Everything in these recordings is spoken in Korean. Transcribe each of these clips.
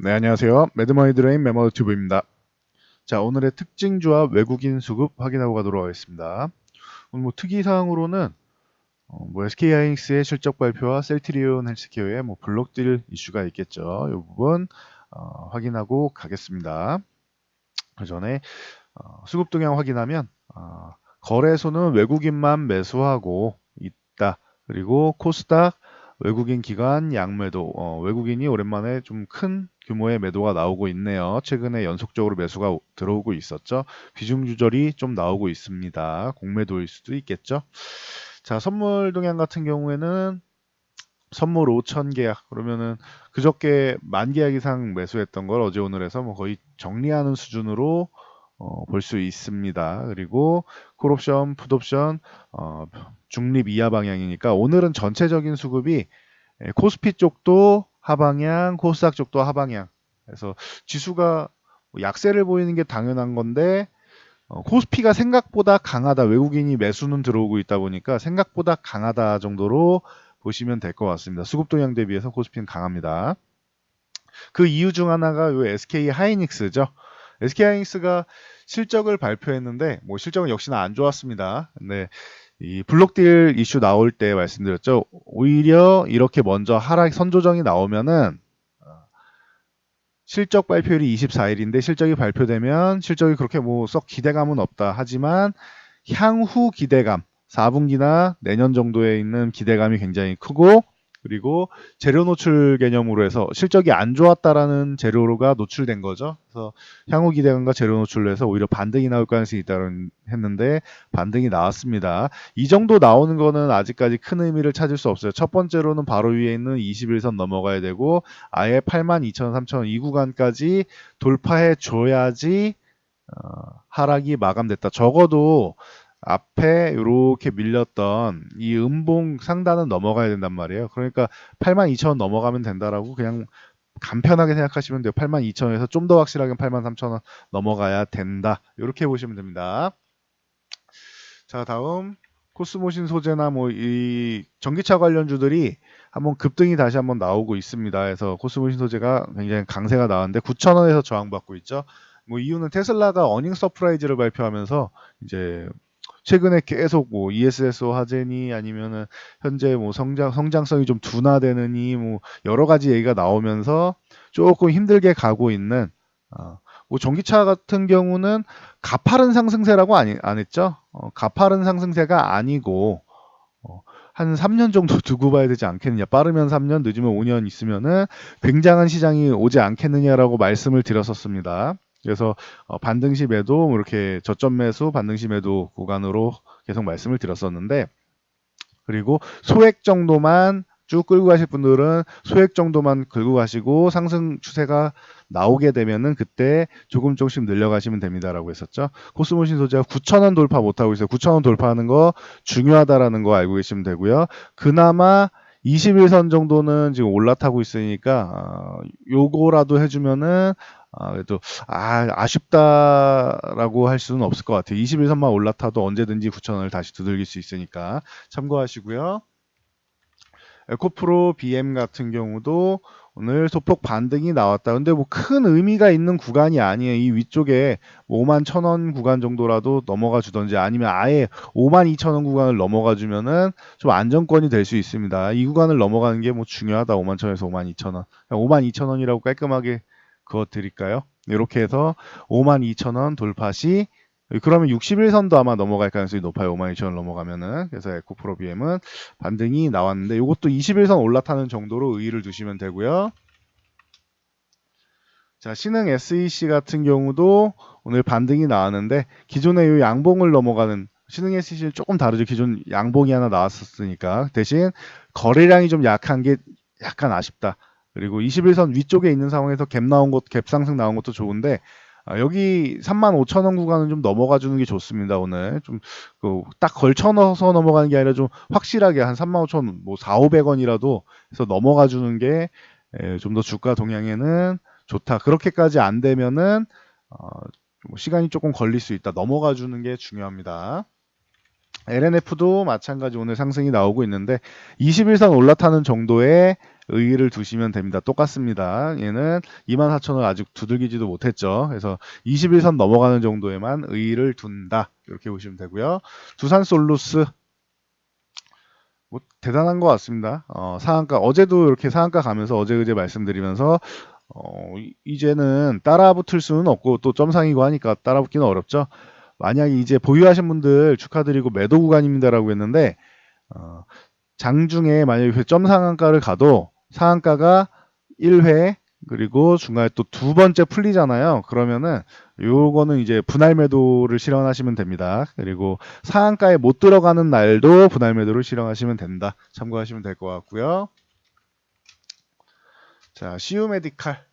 네, 안녕하세요. 매드머니 드레인 매머튜브입니다. 자, 오늘의 특징주와 외국인 수급 확인하고 가도록 하겠습니다. 오늘 특이사항으로는 SK하이닉스의 실적 발표와 셀트리온 헬스케어의 블록딜 이슈가 있겠죠. 이 부분 확인하고 가겠습니다. 그 전에 수급 동향 확인하면 거래소는 외국인만 매수하고 있다. 그리고 코스닥 외국인 기관 양매도, 외국인이 오랜만에 좀 큰 규모의 매도가 나오고 있네요. 최근에 연속적으로 매수가 들어오고 있었죠. 비중 조절이 좀 나오고 있습니다. 공매도일 수도 있겠죠. 자, 선물 동향 같은 경우에는 선물 5천 계약 그러면은 그저께 만 계약 이상 매수했던 걸 어제 오늘 해서 거의 정리하는 수준으로 볼 수 있습니다. 그리고 콜옵션, 풋옵션 중립 이하 방향이니까 오늘은 전체적인 수급이 코스피 쪽도 하방향, 코스닥 쪽도 하방향. 그래서 지수가 약세를 보이는 게 당연한 건데 코스피가 생각보다 강하다. 외국인이 매수는 들어오고 있다 보니까 생각보다 강하다 정도로 보시면 될 것 같습니다. 수급 동향 대비해서 코스피는 강합니다. 그 이유 중 하나가 요 SK 하이닉스죠. SK 하이닉스가 실적을 발표했는데 실적은 역시나 안 좋았습니다. 근데 이 블록딜 이슈 나올 때 말씀드렸죠. 오히려 이렇게 먼저 하락 선조정이 나오면은 실적 발표일이 24일인데 실적이 발표되면 실적이 그렇게 썩 기대감은 없다. 하지만 향후 기대감, 4분기나 내년 정도에 있는 기대감이 굉장히 크고 그리고 재료 노출 개념으로 해서 실적이 안 좋았다라는 재료가 노출된 거죠. 그래서 향후 기대감과 재료 노출로 해서 오히려 반등이 나올 가능성이 있다는 했는데 반등이 나왔습니다. 이 정도 나오는 거는 아직까지 큰 의미를 찾을 수 없어요. 첫 번째로는 바로 위에 있는 21선 넘어가야 되고 아예 82,000원, 3,000원 이 구간까지 돌파해 줘야지 하락이 마감됐다. 적어도 앞에 이렇게 밀렸던 이 음봉 상단은 넘어가야 된단 말이에요. 그러니까 82,000원 넘어가면 된다라고 그냥 간편하게 생각하시면 돼요. 82,000원에서 좀 더 확실하게 83,000원 넘어가야 된다. 이렇게 보시면 됩니다. 자, 다음 코스모신 소재나 이 전기차 관련주들이 한번 급등이 다시 한번 나오고 있습니다. 그래서 코스모신 소재가 굉장히 강세가 나왔는데 9,000원에서 저항받고 있죠. 이유는 테슬라가 어닝 서프라이즈를 발표하면서 이제 최근에 계속 ESSO 화제니 아니면은 현재 성장성이 좀 둔화되느니 여러 가지 얘기가 나오면서 조금 힘들게 가고 있는 전기차 같은 경우는 가파른 상승세라고 안 했죠. 가파른 상승세가 아니고 한 3년 정도 두고 봐야 되지 않겠느냐. 빠르면 3년, 늦으면 5년 있으면은 굉장한 시장이 오지 않겠느냐라고 말씀을 드렸었습니다. 그래서 반등시 매도 이렇게 저점 매수, 반등시 매도 구간으로 계속 말씀을 드렸었는데 그리고 소액 정도만 쭉 끌고 가실 분들은 소액 정도만 끌고 가시고 상승 추세가 나오게 되면은 그때 조금씩 늘려가시면 됩니다라고 했었죠. 코스모신 소재가 9,000원 돌파 못하고 있어요. 9,000원 돌파하는 거 중요하다라는 거 알고 계시면 되고요. 그나마 21선 정도는 지금 올라타고 있으니까 요거라도 해주면은 그래도 아쉽다라고 할 수는 없을 것 같아요. 21선만 올라타도 언제든지 9,000원을 다시 두들길 수 있으니까 참고하시고요. 에코프로 BM 같은 경우도 오늘 소폭 반등이 나왔다. 근데 큰 의미가 있는 구간이 아니에요. 이 위쪽에 51,000원 구간 정도라도 넘어가 주던지 아니면 아예 52,000원 구간을 넘어가 주면은 좀 안정권이 될 수 있습니다. 이 구간을 넘어가는 게 중요하다. 51,000원에서 52,000원. 52,000원이라고 깔끔하게 그어 드릴까요? 이렇게 해서 52,000원 돌파 시 그러면 61선도 아마 넘어갈 가능성이 높아요. 52,000원 넘어가면은. 그래서 에코프로 BM은 반등이 나왔는데 이것도 21선 올라타는 정도로 의의를 두시면 되고요. 자, 신흥 SEC 같은 경우도 오늘 반등이 나왔는데 기존의 이 양봉을 넘어가는 신흥 SEC는 조금 다르죠. 기존 양봉이 하나 나왔었으니까. 대신 거래량이 좀 약한 게 약간 아쉽다. 그리고 21선 위쪽에 있는 상황에서 갭 상승 나온 것도 좋은데 여기 35,000원 구간은 좀 넘어가 주는 게 좋습니다. 오늘 좀 딱 걸쳐 넣어서 넘어가는 게 아니라 좀 확실하게 한 35,000원, 4,500원이라도 해서 넘어가 주는 게 좀 더 주가 동향에는 좋다. 그렇게까지 안 되면은 시간이 조금 걸릴 수 있다. 넘어가 주는 게 중요합니다. LNF도 마찬가지 오늘 상승이 나오고 있는데 21선 올라타는 정도의 의의를 두시면 됩니다. 똑같습니다. 얘는 24,000원 아직 두들기지도 못했죠. 그래서 21선 넘어가는 정도에만 의의를 둔다. 이렇게 보시면 되고요. 두산솔루스 뭐 대단한 것 같습니다. 상한가 어제도 이렇게 상한가 가면서 어제 그제 말씀드리면서 이제는 따라 붙을 수는 없고 또 점상이고 하니까 따라 붙기는 어렵죠. 만약에 이제 보유하신 분들 축하드리고 매도 구간입니다라고 했는데 장중에 만약에 그 점 상한가를 가도 상한가가 1회 그리고 중간에 또 두 번째 풀리잖아요. 그러면은 요거는 이제 분할 매도를 실현하시면 됩니다. 그리고 상한가에 못 들어가는 날도 분할 매도를 실현하시면 된다. 참고하시면 될 것 같고요. 자, CU 메디칼.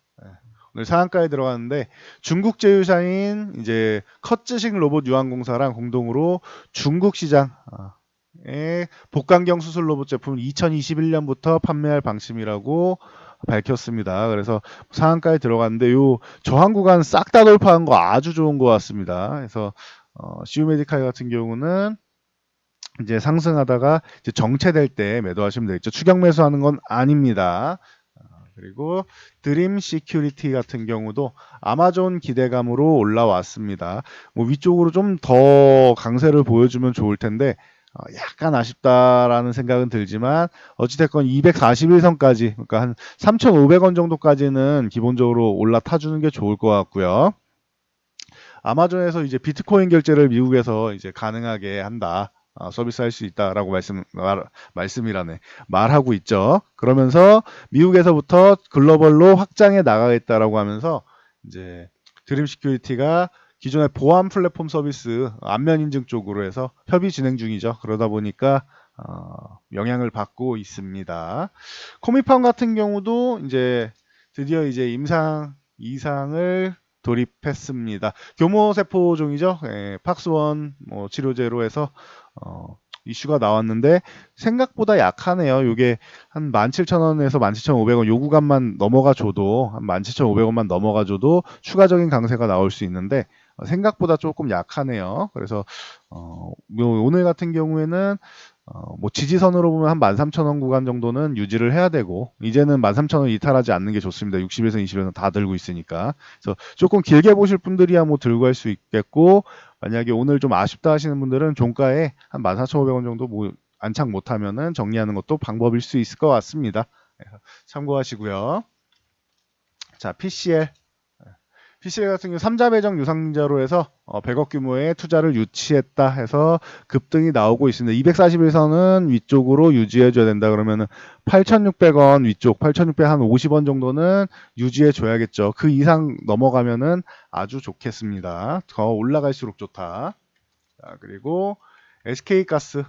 오늘 상한가에 들어갔는데 중국 제휴사인 이제 커츠식 로봇 유한공사랑 공동으로 중국 시장에 복강경 수술 로봇 제품을 2021년부터 판매할 방침이라고 밝혔습니다. 그래서 상한가에 들어갔는데 요 저항 구간 싹 다 돌파한 거 아주 좋은 것 같습니다. 그래서 CU 메디칼 같은 경우는 이제 상승하다가 이제 정체될 때 매도하시면 되겠죠. 추격 매수하는 건 아닙니다. 그리고 드림 시큐리티 같은 경우도 아마존 기대감으로 올라왔습니다. 뭐 위쪽으로 좀 더 강세를 보여주면 좋을 텐데 약간 아쉽다라는 생각은 들지만 어찌됐건 241선까지 그러니까 한 3,500원 정도까지는 기본적으로 올라타주는 게 좋을 것 같고요. 아마존에서 이제 비트코인 결제를 미국에서 이제 가능하게 한다. 서비스 할 수 있다라고 말씀이라네. 말하고 있죠. 그러면서 미국에서부터 글로벌로 확장해 나가겠다라고 하면서 이제 드림 시큐리티가 기존의 보안 플랫폼 서비스 안면 인증 쪽으로 해서 협의 진행 중이죠. 그러다 보니까 영향을 받고 있습니다. 코미팜 같은 경우도 이제 드디어 이제 임상 이상을 돌입했습니다. 교모세포종이죠. 팍스원 치료제로 해서 이슈가 나왔는데 생각보다 약하네요. 이게 한 17,000원에서 17,500원 요 구간만 넘어가 줘도 한 17,500원만 넘어가 줘도 추가적인 강세가 나올 수 있는데 생각보다 조금 약하네요. 그래서 오늘 같은 경우에는 뭐 지지선으로 보면 한 13,000원 구간 정도는 유지를 해야 되고 이제는 13,000원 이탈하지 않는 게 좋습니다. 60에서 20에서 다 들고 있으니까. 그래서 조금 길게 보실 분들이야 뭐 들고 할 수 있겠고 만약에 오늘 좀 아쉽다 하시는 분들은 종가에 한 14,500원 정도 뭐 안착 못하면은 정리하는 것도 방법일 수 있을 것 같습니다. 참고하시고요. 자, PCL. PCL 같은 경우 3자 배정 유상자로 해서 100억 규모의 투자를 유치했다 해서 급등이 나오고 있습니다. 241선은 위쪽으로 유지해줘야 된다 그러면은 8,600원 위쪽 8,600 한 50원 정도는 유지해 줘야겠죠. 그 이상 넘어가면은 아주 좋겠습니다. 더 올라갈수록 좋다. 자, 그리고 SK가스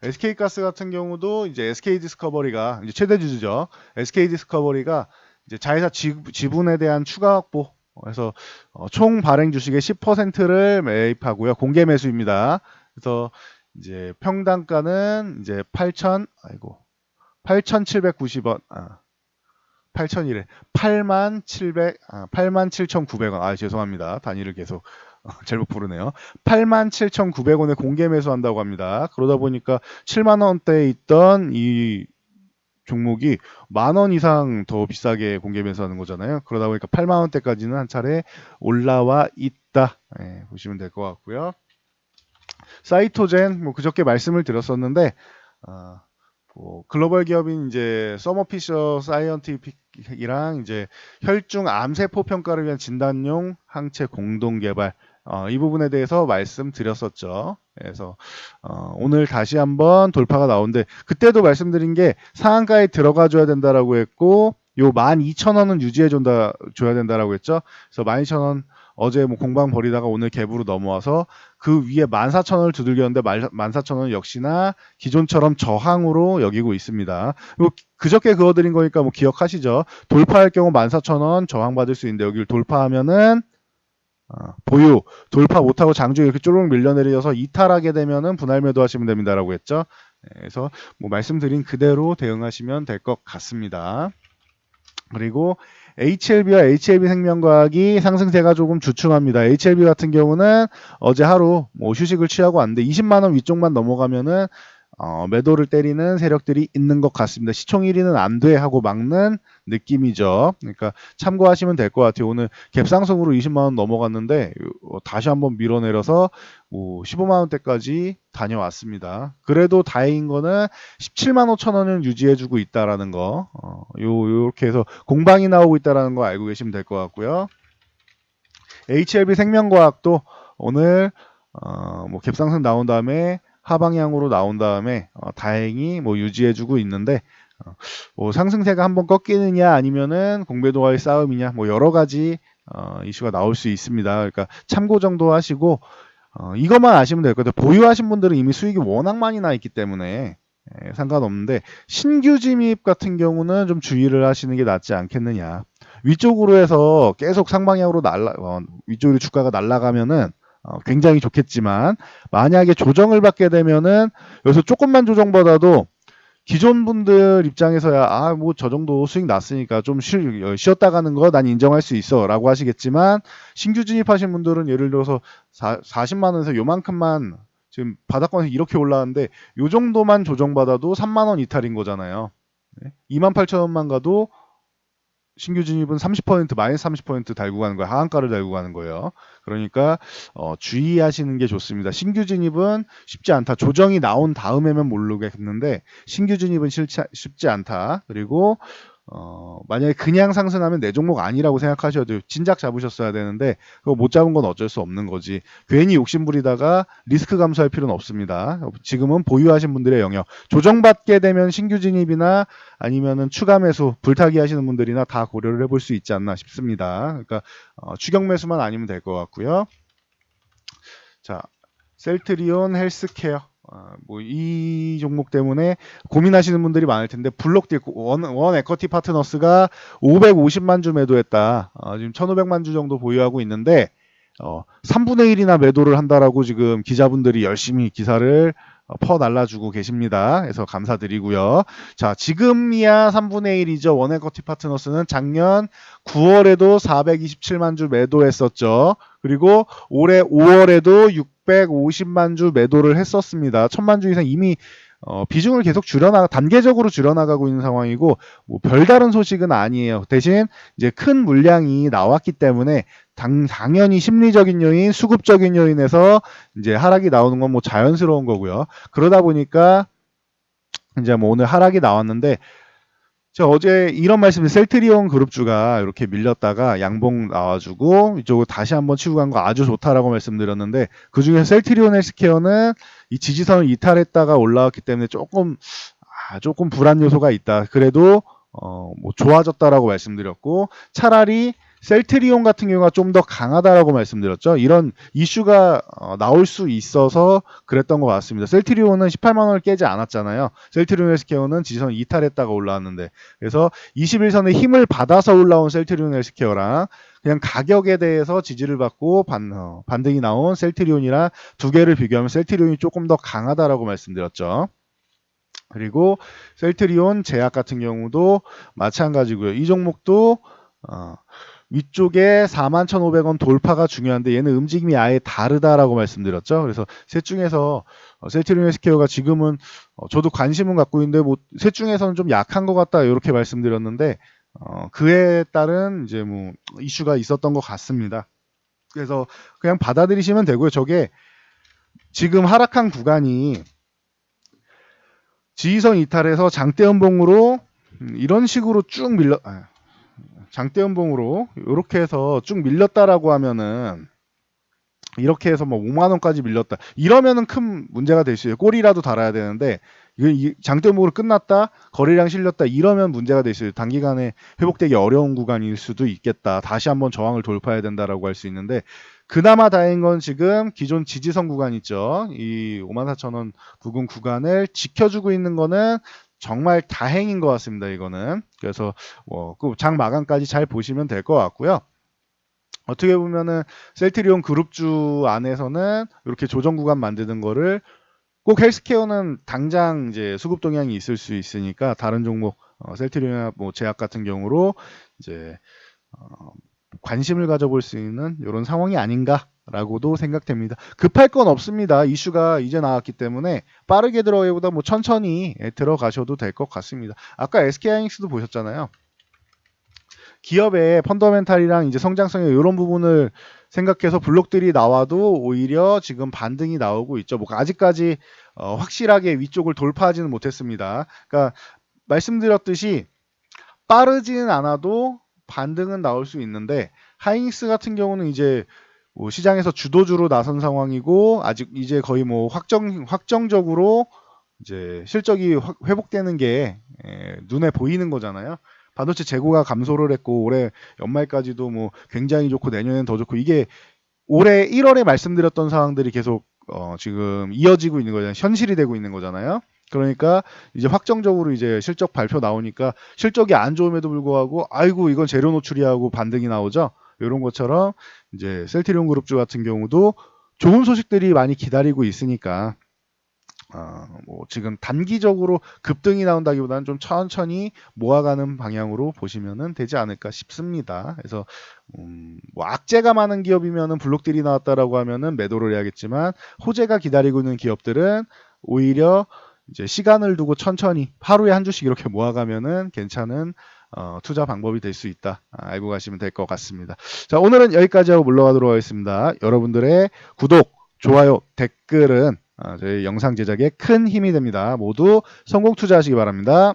SK가스 같은 경우도 이제 SK디스커버리가 이제 최대 주주죠. SK디스커버리가 이제 자회사 지분에 대한 추가 확보. 그래서 총 발행 주식의 10%를 매입하고요. 공개 매수입니다. 그래서 이제 평단가는 이제 8,790원. 8,000이래. 87,900원. 죄송합니다. 단위를 계속 잘못 부르네요. 87,900원에 공개 매수한다고 합니다. 그러다 보니까 7만 원대에 있던 이 종목이 10,000원 이상 더 비싸게 공개 매수하는 거잖아요. 그러다 보니까 8만 원대까지는 한 차례 올라와 있다. 보시면 될 것 같고요. 사이토젠 뭐 그저께 말씀을 드렸었는데 글로벌 기업인 이제 서머피셔 사이언티픽이랑 이제 혈중 암세포 평가를 위한 진단용 항체 공동 개발 이 부분에 대해서 말씀드렸었죠. 그래서 오늘 다시 한번 돌파가 나오는데 그때도 말씀드린 게 상한가에 들어가 줘야 된다라고 했고 요 12,000원은 유지해 줘야 된다라고 했죠. 그래서 12,000원 어제 뭐 공방 벌이다가 오늘 갭으로 넘어와서 그 위에 14,000원을 두들겼는데 14,000원 역시나 기존처럼 저항으로 여기고 있습니다. 그저께 그어드린 거니까 뭐 기억하시죠? 돌파할 경우 14,000원 저항받을 수 있는데 여기를 돌파하면은 보유 돌파 못하고 장중에 이렇게 쪼르륵 밀려내려서 이탈하게 되면은 분할 매도하시면 됩니다라고 했죠. 그래서 뭐 말씀드린 그대로 대응하시면 될 것 같습니다. 그리고 HLB와 HLB생명과학이 상승세가 조금 주춤합니다. HLB 같은 경우는 어제 하루 뭐 휴식을 취하고 왔는데 20만 원 위쪽만 넘어가면은 매도를 때리는 세력들이 있는 것 같습니다. 시총 1위는 안 돼 하고 막는 느낌이죠. 그러니까 참고하시면 될 것 같아요. 오늘 갭상승으로 20만 원 넘어갔는데 다시 한번 밀어내려서 15만 원대까지 다녀왔습니다. 그래도 다행인 거는 17만 5천 원을 유지해주고 있다라는 거, 요렇게 해서 공방이 나오고 있다라는 거 알고 계시면 될 것 같고요. HLB 생명과학도 오늘 뭐 갭상승 나온 다음에 하방향으로 나온 다음에 다행히 뭐 유지해주고 있는데 뭐 상승세가 한번 꺾이느냐 아니면은 공배도와의 싸움이냐 뭐 여러 가지 이슈가 나올 수 있습니다. 그러니까 참고 정도 하시고 이것만 아시면 될 것 같아요. 보유하신 분들은 이미 수익이 워낙 많이 나 있기 때문에 상관없는데 신규 진입 같은 경우는 좀 주의를 하시는 게 낫지 않겠느냐. 위쪽으로 해서 계속 상방향으로 위쪽으로 주가가 날아가면은 굉장히 좋겠지만 만약에 조정을 받게 되면은 여기서 조금만 조정받아도 기존 분들 입장에서야 뭐 저 정도 수익 났으니까 좀 쉬었다 가는 거 난 인정할 수 있어 라고 하시겠지만 신규 진입하신 분들은 예를 들어서 40만 원에서 요만큼만 지금 바닥권에서 이렇게 올라왔는데 요 정도만 조정받아도 3만 원 이탈인 거잖아요. 28,000원만 가도 신규 진입은 30% 마이너스 30% 달고 가는 거예요. 하한가를 달고 가는 거예요. 그러니까 주의하시는 게 좋습니다. 신규 진입은 쉽지 않다. 조정이 나온 다음에면 모르겠는데 신규 진입은 쉽지 않다. 그리고 만약에 그냥 상승하면 내 종목 아니라고 생각하셔야 돼요. 진작 잡으셨어야 되는데 그거 못 잡은 건 어쩔 수 없는 거지. 괜히 욕심 부리다가 리스크 감수할 필요는 없습니다. 지금은 보유하신 분들의 영역. 조정받게 되면 신규 진입이나 아니면은 추가 매수, 불타기 하시는 분들이나 다 고려를 해볼 수 있지 않나 싶습니다. 그러니까 추격 매수만 아니면 될 것 같고요. 자, 셀트리온 헬스케어. 뭐 이 종목 때문에 고민하시는 분들이 많을 텐데 블록딜 원 에쿼티 파트너스가 550만 주 매도했다. 지금 1,500만 주 정도 보유하고 있는데 3분의 1이나 매도를 한다라고 지금 기자분들이 열심히 기사를 퍼 날라주고 계십니다. 그래서 감사드리고요. 자, 지금이야 3분의 1이죠. 원에쿼티 파트너스는 작년 9월에도 427만 주 매도했었죠. 그리고 올해 5월에도 650만 주 매도를 했었습니다. 1000만 주 이상 이미 비중을 계속 단계적으로 줄여나가고 있는 상황이고 뭐 별다른 소식은 아니에요. 대신 이제 큰 물량이 나왔기 때문에 당연히 심리적인 요인, 수급적인 요인에서 이제 하락이 나오는 건 뭐 자연스러운 거고요. 그러다 보니까 이제 뭐 오늘 하락이 나왔는데 제가 어제 이런 말씀을 셀트리온 그룹주가 이렇게 밀렸다가 양봉 나와주고 이쪽으로 다시 한번 치고 간 거 아주 좋다라고 말씀드렸는데 그 중에 셀트리온 헬스케어는 이 지지선을 이탈했다가 올라왔기 때문에 조금 불안 요소가 있다. 그래도 뭐 좋아졌다라고 말씀드렸고 차라리 셀트리온 같은 경우가 좀 더 강하다라고 말씀드렸죠. 이런 이슈가 나올 수 있어서 그랬던 것 같습니다. 셀트리온은 18만 원을 깨지 않았잖아요. 셀트리온 헬스케어는 지지선 이탈했다가 올라왔는데 그래서 21선의 힘을 받아서 올라온 셀트리온 헬스케어랑 그냥 가격에 대해서 지지를 받고 반등이 나온 셀트리온이랑 두 개를 비교하면 셀트리온이 조금 더 강하다라고 말씀드렸죠. 그리고 셀트리온 제약 같은 경우도 마찬가지고요. 이 종목도 위쪽에 41,500원 돌파가 중요한데 얘는 움직임이 아예 다르다라고 말씀드렸죠. 그래서 셋 중에서 셀트리온 헬스케어가 지금은 저도 관심은 갖고 있는데 뭐 셋 중에서는 좀 약한 것 같다 이렇게 말씀드렸는데 그에 따른 이제 뭐 이슈가 있었던 것 같습니다. 그래서 그냥 받아들이시면 되고요. 저게 지금 하락한 구간이 지지선 이탈해서 장대연봉으로 이런 식으로 쭉 장대연봉으로 이렇게 해서 쭉 밀렸다라고 하면은 이렇게 해서 뭐 5만 원까지 밀렸다 이러면은 큰 문제가 될 수 있어요. 꼬리라도 달아야 되는데 장대연봉으로 끝났다 거래량 실렸다 이러면 문제가 될 수 있어요. 단기간에 회복되기 어려운 구간일 수도 있겠다. 다시 한번 저항을 돌파해야 된다라고 할 수 있는데 그나마 다행인 건 지금 기존 지지선 구간 있죠. 이 54,000원 부근 구간을 지켜주고 있는 거는 정말 다행인 것 같습니다. 이거는 그래서 그 장 마감까지 잘 보시면 될 것 같고요. 어떻게 보면은 셀트리온 그룹주 안에서는 이렇게 조정 구간 만드는 거를 꼭 헬스케어는 당장 이제 수급 동향이 있을 수 있으니까 다른 종목 셀트리온이나 뭐 제약 같은 경우로 이제 관심을 가져볼 수 있는 이런 상황이 아닌가라고도 생각됩니다. 급할 건 없습니다. 이슈가 이제 나왔기 때문에 빠르게 들어가기보다 뭐 천천히 들어가셔도 될 것 같습니다. 아까 SK하이닉스도 보셨잖아요. 기업의 펀더멘탈이랑 이제 성장성의 이런 부분을 생각해서 블록들이 나와도 오히려 지금 반등이 나오고 있죠. 뭐 아직까지 확실하게 위쪽을 돌파하지는 못했습니다. 그러니까 말씀드렸듯이 빠르지는 않아도 반등은 나올 수 있는데 하이닉스 같은 경우는 이제 뭐 시장에서 주도주로 나선 상황이고 아직 이제 거의 뭐 확정적으로 이제 실적이 회복되는 게 눈에 보이는 거잖아요. 반도체 재고가 감소를 했고 올해 연말까지도 뭐 굉장히 좋고 내년엔 더 좋고 이게 올해 1월에 말씀드렸던 상황들이 계속 지금 이어지고 있는 거잖아요. 현실이 되고 있는 거잖아요. 그러니까 이제 확정적으로 이제 실적 발표 나오니까 실적이 안 좋음에도 불구하고 아이고 이건 재료 노출이야 하고 반등이 나오죠. 이런 것처럼 이제 셀트리온 그룹주 같은 경우도 좋은 소식들이 많이 기다리고 있으니까 뭐 지금 단기적으로 급등이 나온다기보다는 좀 천천히 모아가는 방향으로 보시면 되지 않을까 싶습니다. 그래서 뭐 악재가 많은 기업이면은 블록들이 나왔다라고 하면은 매도를 해야겠지만 호재가 기다리고 있는 기업들은 오히려 이제 시간을 두고 천천히 하루에 한 주씩 이렇게 모아가면은 괜찮은 투자 방법이 될 수 있다. 알고 가시면 될 것 같습니다. 자, 오늘은 여기까지 하고 물러가도록 하겠습니다. 여러분들의 구독, 좋아요, 댓글은 저희 영상 제작에 큰 힘이 됩니다. 모두 성공 투자하시기 바랍니다.